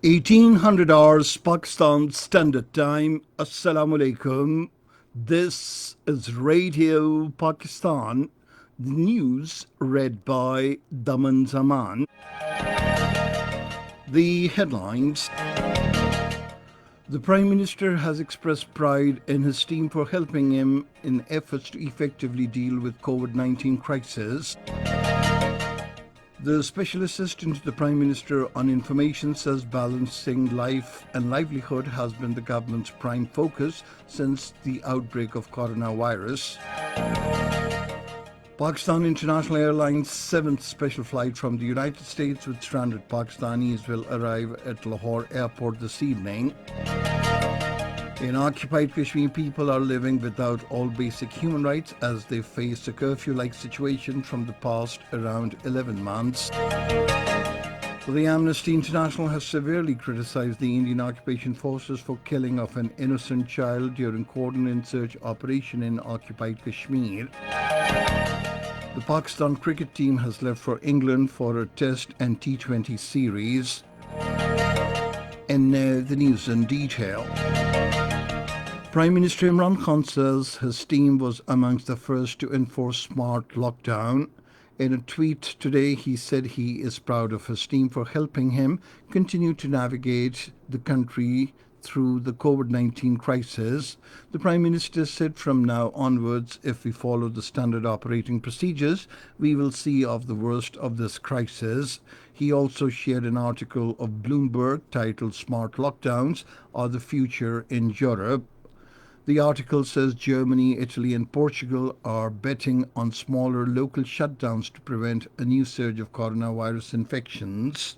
1800 hours Pakistan Standard Time. Assalamu alaikum. This is Radio Pakistan. The news read by Daman Zaman. The headlines. The Prime Minister has expressed pride in his team for helping him in efforts to effectively deal with COVID-19 crisis. The Special Assistant to the Prime Minister on Information says balancing life and livelihood has been the government's prime focus since the outbreak of coronavirus. Pakistan International Airlines' 7th special flight from the United States with stranded Pakistanis will arrive at Lahore Airport this evening. In occupied Kashmir, people are living without all basic human rights as they face a curfew-like situation from the past around 11 months. The Amnesty International has severely criticized the Indian occupation forces for killing of an innocent child during coordinated search operation in occupied Kashmir. The Pakistan cricket team has left for England for a Test and T20 series. And now the news in detail. Prime Minister Imran Khan says his team was amongst the first to enforce smart lockdown. In a tweet today, he said he is proud of his team for helping him continue to navigate the country through the COVID-19 crisis. The Prime Minister said from now onwards, if we follow the standard operating procedures, we will see off the worst of this crisis. He also shared an article of Bloomberg titled Smart Lockdowns Are the Future in Europe. The article says Germany, Italy, and Portugal are betting on smaller local shutdowns to prevent a new surge of coronavirus infections.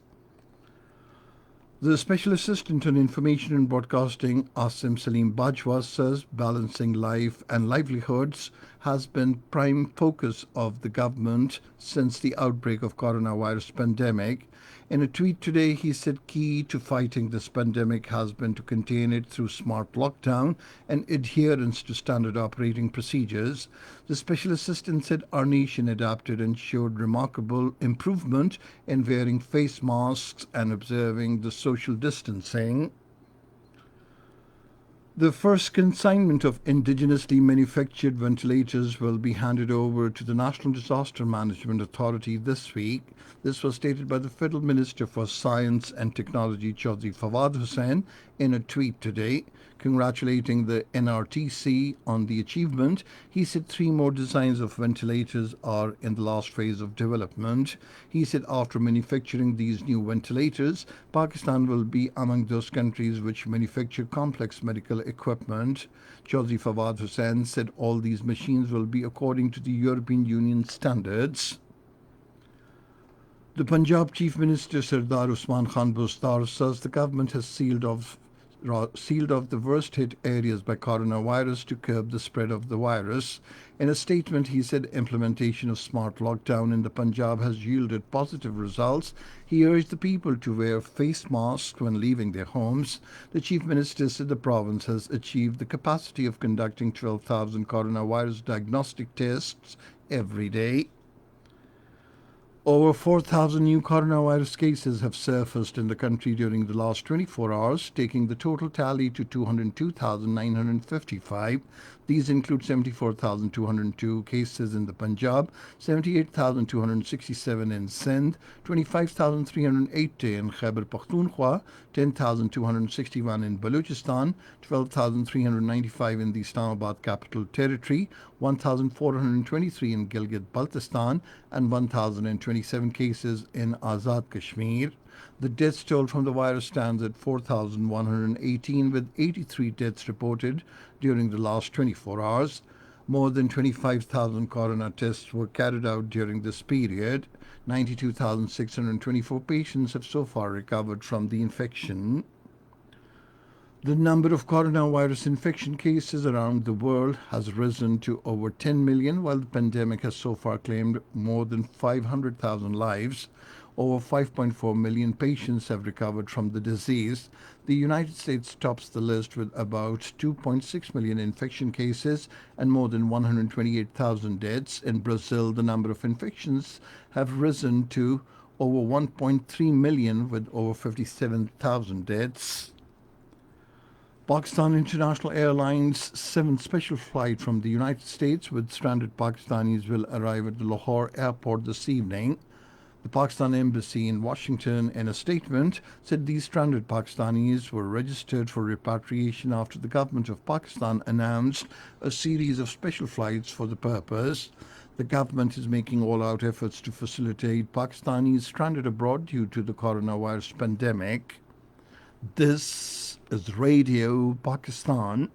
The Special Assistant on Information and Broadcasting, Asim Salim Bajwa, says balancing life and livelihoods has been prime focus of the government since the outbreak of coronavirus pandemic. In a tweet today, he said key to fighting this pandemic has been to contain it through smart lockdown and adherence to standard operating procedures. The Special Assistant said our nation adapted and showed remarkable improvement in wearing face masks and observing the social distancing. The first consignment of indigenously manufactured ventilators will be handed over to the National Disaster Management Authority this week. This was stated by the Federal Minister for Science and Technology, Chaudhry Fawad Hussain, in a tweet today. Congratulating the NRTC on the achievement, he said 3 more designs of ventilators are in the last phase of development. He said after manufacturing these new ventilators, Pakistan will be among those countries which manufacture complex medical equipment. Chaudhry Fawad Hussain said all these machines will be according to the European Union standards. The Punjab Chief Minister Sardar Usman Khan Bustar says the government has sealed off the worst hit areas by coronavirus to curb the spread of the virus. In a statement, he said implementation of smart lockdown in the Punjab has yielded positive results. He urged the people to wear face masks when leaving their homes. The Chief Minister said the province has achieved the capacity of conducting 12,000 coronavirus diagnostic tests every day. Over 4,000 new coronavirus cases have surfaced in the country during the last 24 hours, taking the total tally to 202,955. These include 74,202 cases in the Punjab, 78,267 in Sindh, 25,380 in Khyber Pakhtunkhwa, 10,261 in Balochistan, 12,395 in the Islamabad Capital Territory, 1,423 in Gilgit-Baltistan, and 1,027 cases in Azad Kashmir. The death toll from the virus stands at 4,118, with 83 deaths reported during the last 24 hours. More than 25,000 corona tests were carried out during this period. 92,624 patients have so far recovered from the infection. The number of coronavirus infection cases around the world has risen to over 10 million, while the pandemic has so far claimed more than 500,000 lives. Over 5.4 million patients have recovered from the disease. The United States tops the list with about 2.6 million infection cases and more than 128,000 deaths. In Brazil, the number of infections have risen to over 1.3 million with over 57,000 deaths. Pakistan International Airlines' 7th special flight from the United States with stranded Pakistanis will arrive at the Lahore airport this evening. The Pakistan Embassy in Washington, in a statement, said these stranded Pakistanis were registered for repatriation after the government of Pakistan announced a series of special flights for the purpose. The government is making all-out efforts to facilitate Pakistanis stranded abroad due to the coronavirus pandemic. This is Radio Pakistan.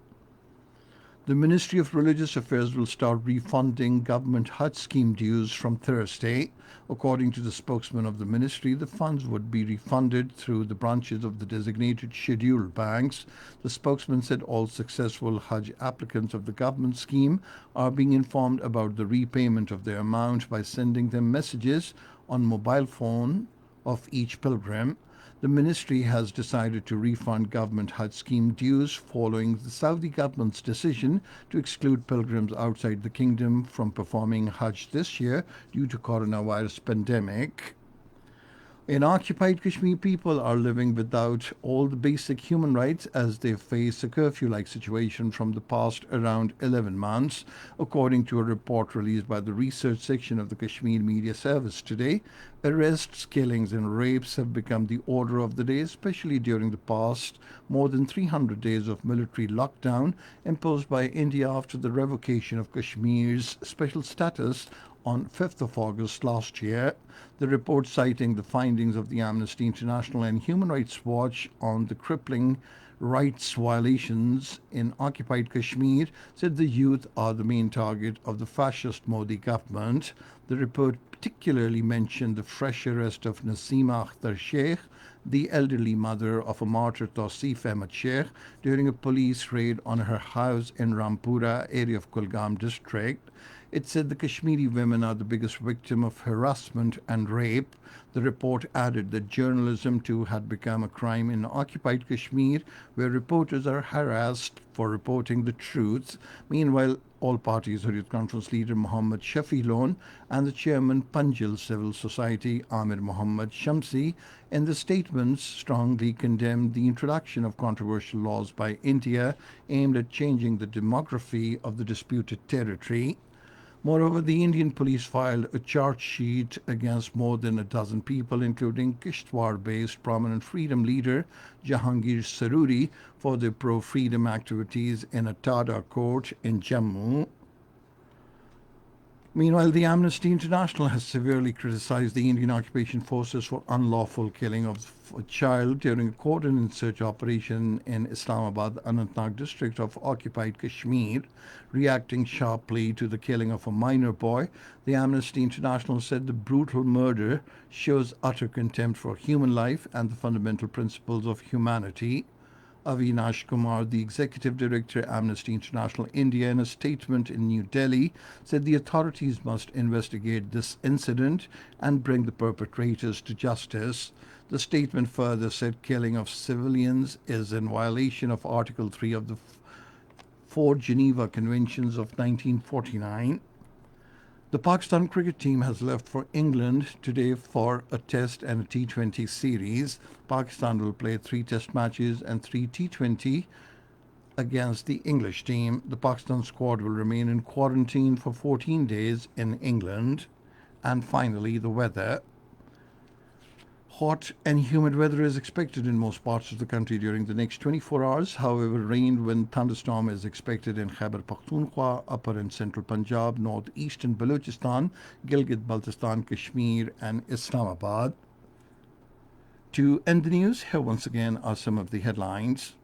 The Ministry of Religious Affairs will start refunding government Hajj scheme dues from Thursday. According to the spokesman of the ministry, the funds would be refunded through the branches of the designated scheduled banks. The spokesman said all successful Hajj applicants of the government scheme are being informed about the repayment of their amount by sending them messages on mobile phone of each pilgrim. The ministry has decided to refund government Hajj scheme dues following the Saudi government's decision to exclude pilgrims outside the kingdom from performing Hajj this year due to coronavirus pandemic. In occupied Kashmir, people are living without all the basic human rights as they face a curfew-like situation from the past around 11 months, according to a report released by the research section of the Kashmir Media Service today. Arrests, killings and rapes have become the order of the day, especially during the past more than 300 days of military lockdown imposed by India after the revocation of Kashmir's special status on 5th of August last year. The report, citing the findings of the Amnesty International and Human Rights Watch on the crippling rights violations in occupied Kashmir, said the youth are the main target of the fascist Modi government. The report particularly mentioned the fresh arrest of Nasima Akhtar Sheikh, the elderly mother of a martyr Tausif Ahmed Sheikh, during a police raid on her house in Rampura area of Kulgam district. It said the Kashmiri women are the biggest victim of harassment and rape. The report added that journalism too had become a crime in occupied Kashmir, where reporters are harassed for reporting the truth. Meanwhile, all parties Hurriyat Conference leader Muhammad Shafi Lon and the chairman Panjil Civil Society Amir Muhammad Shamsi in the statements strongly condemned the introduction of controversial laws by India aimed at changing the demography of the disputed territory. Moreover, the Indian police filed a charge sheet against more than a dozen people, including Kishtwar-based prominent freedom leader Jahangir Saruri, for their pro-freedom activities in a Tada court in Jammu. Meanwhile, the Amnesty International has severely criticized the Indian occupation forces for unlawful killing of a child during a coordinated search operation in Islamabad, Anantnag district of occupied Kashmir. Reacting sharply to the killing of a minor boy, the Amnesty International said the brutal murder shows utter contempt for human life and the fundamental principles of humanity. Avinash Kumar, the executive director, Amnesty International India, in a statement in New Delhi, said the authorities must investigate this incident and bring the perpetrators to justice. The statement further said killing of civilians is in violation of Article 3 of the four Geneva Conventions of 1949. The Pakistan cricket team has left for England today for a Test and a T20 series. Pakistan will play 3 Test matches and 3 T20 against the English team. The Pakistan squad will remain in quarantine for 14 days in England. And finally, the weather. Hot and humid weather is expected in most parts of the country during the next 24 hours. However, rain and thunderstorm is expected in Khyber Pakhtunkhwa, upper and central Punjab, northeastern Balochistan, Gilgit-Baltistan, Kashmir and Islamabad. To end the news, here once again are some of the headlines.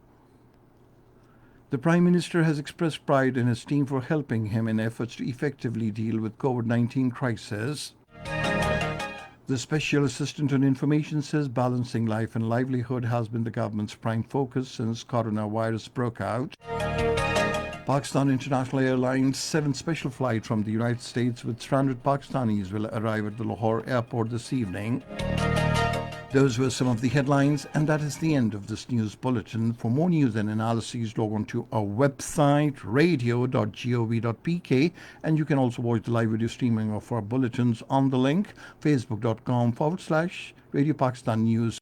The Prime Minister has expressed pride in his team for helping him in efforts to effectively deal with COVID-19 crisis. The Special Assistant on Information says balancing life and livelihood has been the government's prime focus since coronavirus broke out. Pakistan International Airlines' 7th special flight from the United States with stranded Pakistanis will arrive at the Lahore airport this evening. Those were some of the headlines, and that is the end of this news bulletin. For more news and analyses, log on to our website, radio.gov.pk, and you can also watch the live video streaming of our bulletins on the link, facebook.com/Radio Pakistan News.